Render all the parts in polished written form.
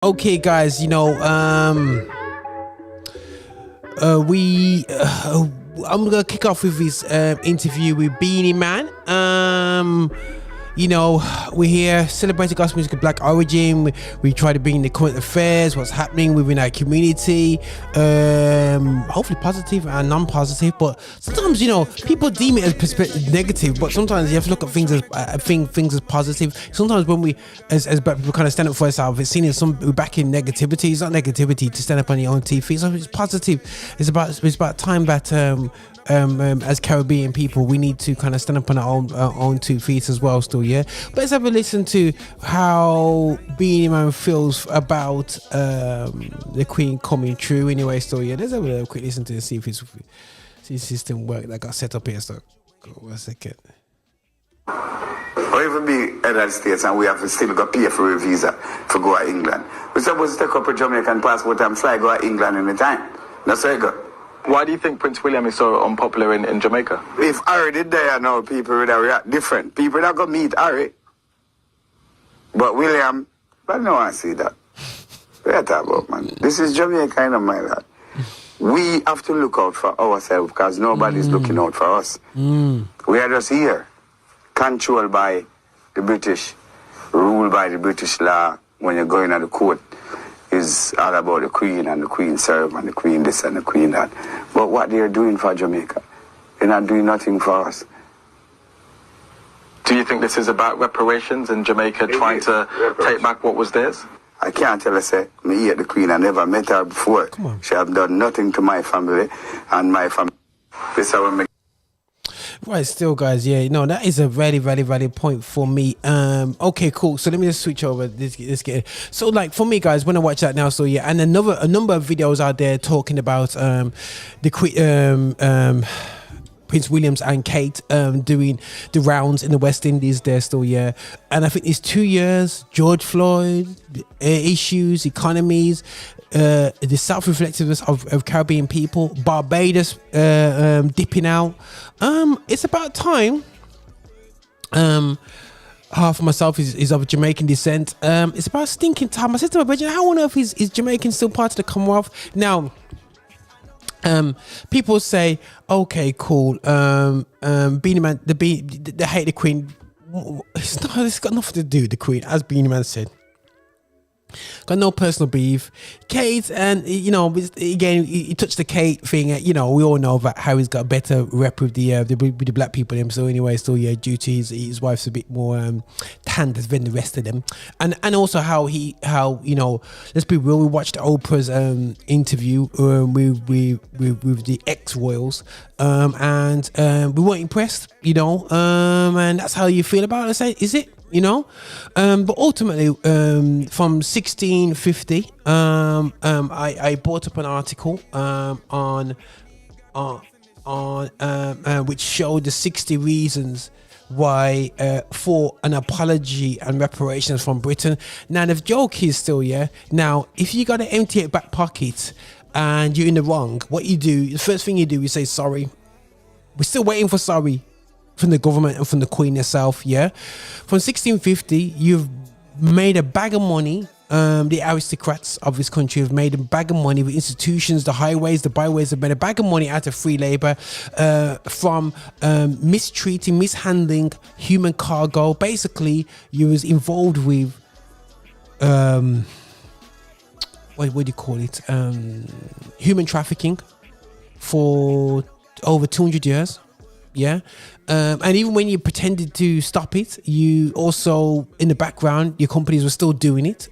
Okay, guys, I'm gonna kick off with this interview with Beanie Man. We're here celebrating gospel music of Black origin. We try to bring the current affairs, what's happening within our community, hopefully positive and non-positive. But sometimes, people deem it as negative, but sometimes you have to look at things as things as positive. Sometimes when we, as Black people, kind of stand up for ourselves, it's seen as we're back in negativity. It's not negativity to stand up on your own 2 feet. So it's positive. It's about time that as Caribbean people, we need to kind of stand up on our own 2 feet as well still, yeah. But let's have a listen to how Beanie Man feels about the Queen coming true anyway still, yeah. Let's have a quick listen to see if the system work that got set up here. So go 1 second. Or even be in the States and we have to still go pay for a visa to go to England. We're supposed to take up a Jamaican passport and fly go to England in the time. That's how you go. Why do you think Prince William is so unpopular in Jamaica? If Harry did there now, people would have react different. People that go meet Harry. But William, but no one see that. What you talk about, man? This is Jamaica, my lad. We have to look out for ourselves because nobody's looking out for us. We are just here, controlled by the British, ruled by the British law. When you're going to the court, is all about the Queen and the Queen serve and the Queen this and the Queen that. But what they're doing for Jamaica, they're not doing nothing for us. Do you think this is about reparations and Jamaica trying to take back what was theirs? I can't tell her, say, me hate the Queen. I never met her before. Come on. She have done nothing to my family and my family. This is how we make. Right, still, guys, yeah, that is a very, very valid point for me. Okay, cool. So let me just switch over. Let's get it. So, like, for me, guys, when I watch that now, so yeah, and a number of videos out there talking about the Queen, Prince Williams and Kate doing the rounds in the West Indies there still, yeah. And I think it's 2 years, George Floyd, issues, economies, the self-reflectiveness of Caribbean people, Barbados dipping out. It's about time. Half of myself is of Jamaican descent. It's about stinking time. I said to my brother, how on earth is Jamaican still part of the Commonwealth? Now, people say, okay, cool. Beanie Man, the hate the Queen. It's got nothing to do with the Queen, as Beanie Man said. Got no personal beef. Kate, and again, he touched the Kate thing. We all know that Harry's got a better rep with the black people. So anyway, so yeah, due to his wife's a bit more tanned than the rest of them, and also how let's be real. We watched Oprah's interview with the ex-royals, and we weren't impressed. And that's how you feel about it. Is it? But ultimately, from 1650, I brought up an article on which showed the 60 reasons why for an apology and reparations from Britain. Now the joke is still, yeah. Now if you got to empty it back pocket and you're in the wrong, what you do? The first thing you do is say sorry. We're still waiting for sorry from the government and from the Queen herself, yeah. From 1650, you've made a bag of money. The aristocrats of this country have made a bag of money with institutions, the highways, the byways have made a bag of money out of free labor from mistreating, mishandling human cargo. Basically, you was involved with what do you call it? Human trafficking for over 200 years. Yeah, and even when you pretended to stop it, you also in the background your companies were still doing it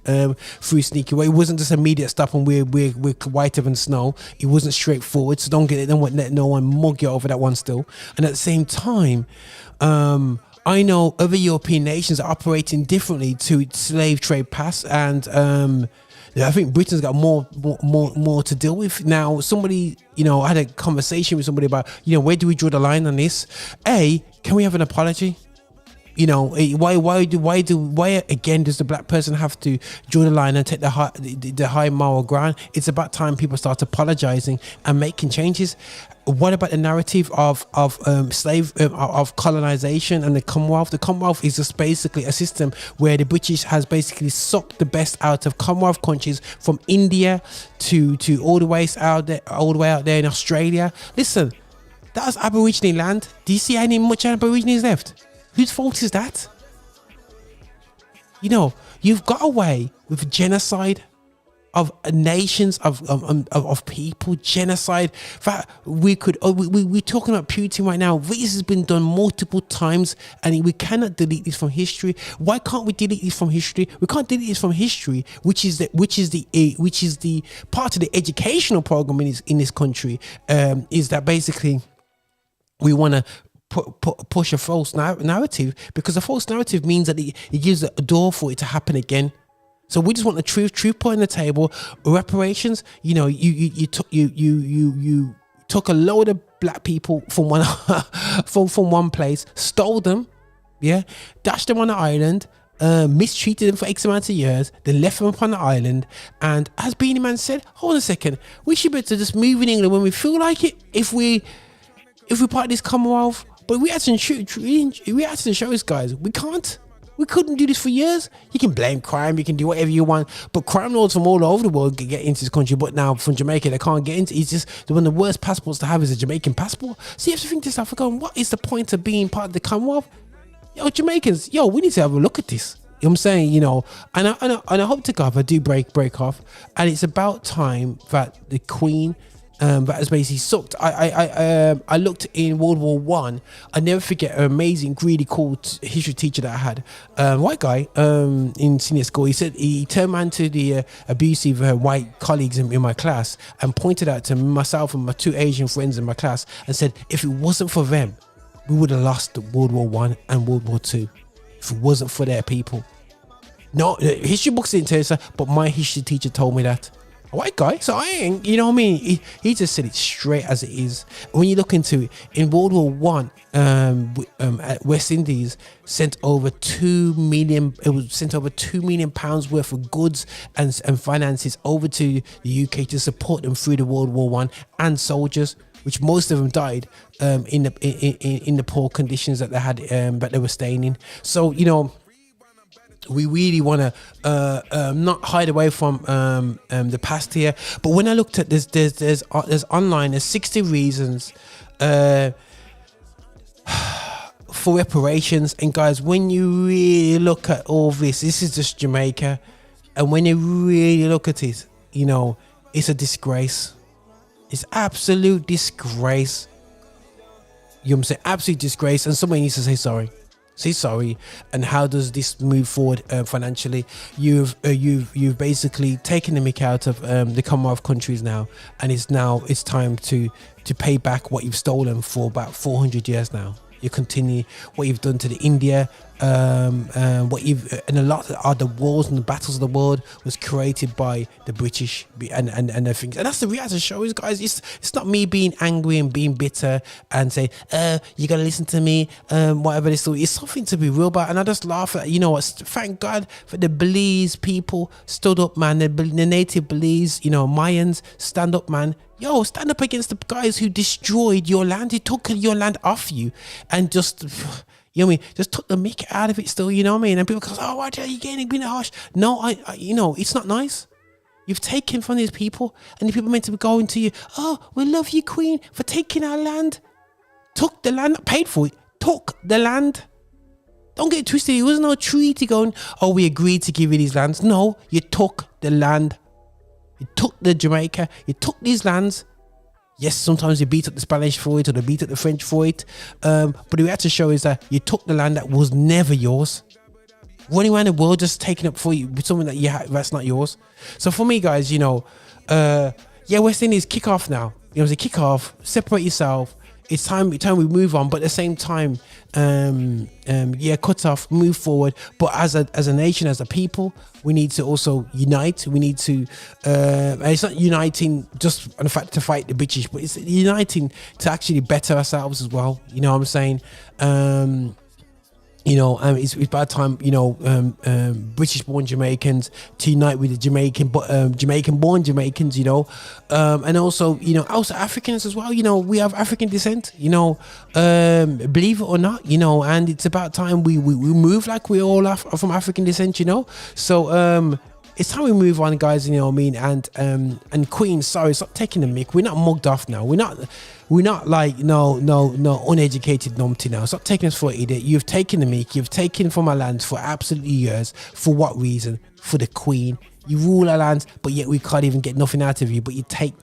through sneaky way. It wasn't just immediate stuff and we're whiter than snow. It wasn't straightforward, so don't let no one mug you over that one still. And at the same time, I know other European nations are operating differently to slave trade past, and I think Britain's got more to deal with now. Somebody, I had a conversation with somebody about, where do we draw the line on this? Can we have an apology? You know, why again does the black person have to draw the line and take the high moral ground? It's about time people start apologizing and making changes. What about the narrative of colonization and the Commonwealth? The Commonwealth is just basically a system where the British has basically sucked the best out of Commonwealth countries, from India to all the way out there in Australia. Listen, that's Aborigine land. Do you see any much Aborigines left? Whose fault is that? You know, you've got away with genocide of nations, of people, genocide. That we're talking about Putin right now. This has been done multiple times, and we cannot delete this from history. Why can't we delete this from history? We can't delete this from history, which is the part of the educational program in this country. Is that basically we want to push a false narrative, because a false narrative means that it gives a door for it to happen again. So we just want the truth put on the table. Reparations, you know, you took a load of black people from one from one place, stole them, yeah, dashed them on the island, mistreated them for X amount of years, then left them upon the island. And as Beanie Man said, hold on a second, we should be able to just move in England when we feel like it, if we part of this Commonwealth. But we had to show us, guys, we can't. We couldn't do this for years. You can blame crime, you can do whatever you want, but crime lords from all over the world can get into this country. But now from Jamaica, they can't get into. It's just one of the worst passports to have is a Jamaican passport. So you have to think to yourself, what is the point of being part of the Commonwealth? Yo, Jamaicans, we need to have a look at this. You know what I'm saying? You know, and I hope to God I do break off, and it's about time that the Queen. That has basically sucked. I looked in World War One. I never forget an amazing, really cool history teacher that I had. White guy in senior school. He said he turned around to the abusive white colleagues in my class and pointed out to myself and my two Asian friends in my class and said, if it wasn't for them, we would have lost World War One and World War Two. If it wasn't for their people. No, history books didn't tell us that, but my history teacher told me that. A white guy, so I ain't, you know what I mean? He just said it straight as it is. When you look into it, in World War One, West Indies sent over 2 million. It was sent over £2 million worth of goods and finances over to the UK to support them through the World War One, and soldiers, which most of them died in the poor conditions that they had, that they were staying in. So you know. We really want to not hide away from the past here. But when I looked at this, there's online, there's 60 reasons for reparations. And guys, when you really look at all this is just Jamaica. And when you really look at it, you know, it's a disgrace. It's absolute disgrace. You know what I'm saying? Absolute disgrace. And somebody needs to say sorry. Say sorry. And how does this move forward financially? You've basically taken the mick out of the Commonwealth countries now, and it's time to pay back what you've stolen for about 400 years now. You continue what you've done to the India, what you've, and a lot of the wars and the battles of the world was created by the British and the things. And that's the reality show is, guys. It's not me being angry and being bitter and say, you gotta listen to me, whatever this is. It's something to be real about. And I just laugh at, you know what, thank God for the Belize people stood up, man. The native Belize, you know, Mayans, stand up, man. Yo, stand up against the guys who destroyed your land, who took your land off you, and just, you know what I mean, just took the mick out of it still, you know what I mean? And people go, oh, why are you getting being harsh? No, I you know, it's not nice. You've taken from these people, and the people are meant to be going to you, oh, we love you, Queen, for taking our land. Took the land, paid for it, took the land. Don't get it twisted, it was no treaty going, oh, we agreed to give you these lands. No, you took the land. You took the Jamaica, you took these lands. Yes, sometimes you beat up the Spanish for it, or they beat up the French for it. But the reality show is that you took the land that was never yours. Running around the world just taking up for you with something that you have, that's not yours. So for me, guys, you know, West Indies, kick off now. You know, kick off, separate yourself. It's time we move on, but at the same time, cut off, move forward. But as a nation, as a people, we need to also unite. We need to, and it's not uniting just on the fact to fight the British, but it's uniting to actually better ourselves as well. You know what I'm saying? You know, it's about time, you know, British-born Jamaicans to unite with the Jamaican-born Jamaicans, you know, and also, you know, also Africans as well. You know, we have African descent, you know, believe it or not, you know, and it's about time we move like we all are from African descent, you know. So it's time we move on, guys. You know what I mean? And Queen, sorry, stop taking the mic. We're not mugged off now. We're not like no uneducated numpty now. Stop taking us for an idiot. You've taken the mic. You've taken from our lands for absolutely years. For what reason? For the Queen. You rule our lands, but yet we can't even get nothing out of you. But you take.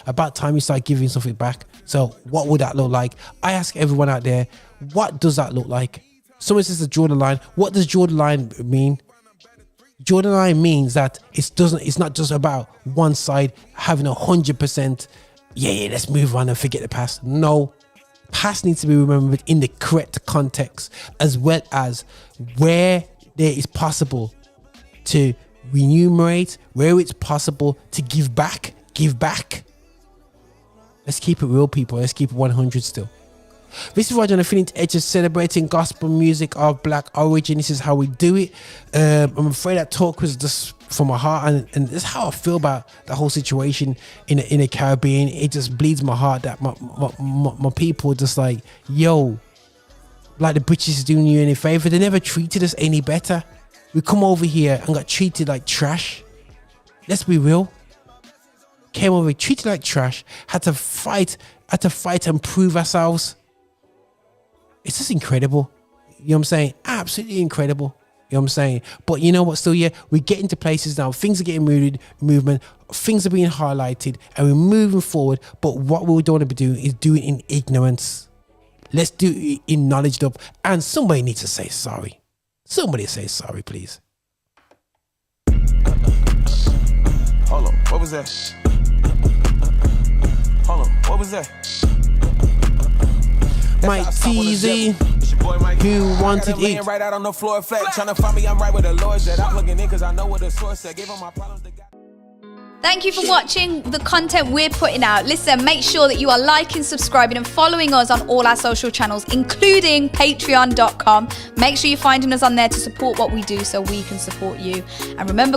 About time you start giving something back. So what would that look like? I ask everyone out there, what does that look like? Someone says to draw the line. What does draw the line mean? Jordan line means that it's not just about one side having 100%. Yeah, let's move on and forget the past. No, past needs to be remembered in the correct context, as well as where there is possible to remunerate, where it's possible to give back. Let's keep it real, people. Let's keep it 100 still. This is Roger on Infinite Edges, celebrating gospel music of black origin. This is how we do it. I'm afraid that talk was just from my heart, and this is how I feel about the whole situation in the Caribbean. It just bleeds my heart that my people just like, yo, like the British is doing you any favor. They never treated us any better. We come over here and got treated like trash. Let's be real. Came over, treated like trash, had to fight and prove ourselves. It's just incredible. You know what I'm saying? Absolutely incredible. You know what I'm saying? But you know what? Still, yeah, we're getting to places now. Things are getting movement. Things are being highlighted, and we're moving forward. But what we don't want to be doing is doing it in ignorance. Let's do it in knowledge up. And somebody needs to say sorry. Somebody say sorry, please. Hold on. What was that? Hold on. What was that? Mike TZ, who wanted it. Right out on the floor flat, trying to find me. I'm right with the Lord's that I'm plugging in because I know what the source said. Gave them my problems. Thank you for watching the content we're putting out. Listen, make sure that you are liking, subscribing, and following us on all our social channels, including patreon.com. Make sure you're finding us on there to support what we do so we can support you. And remember,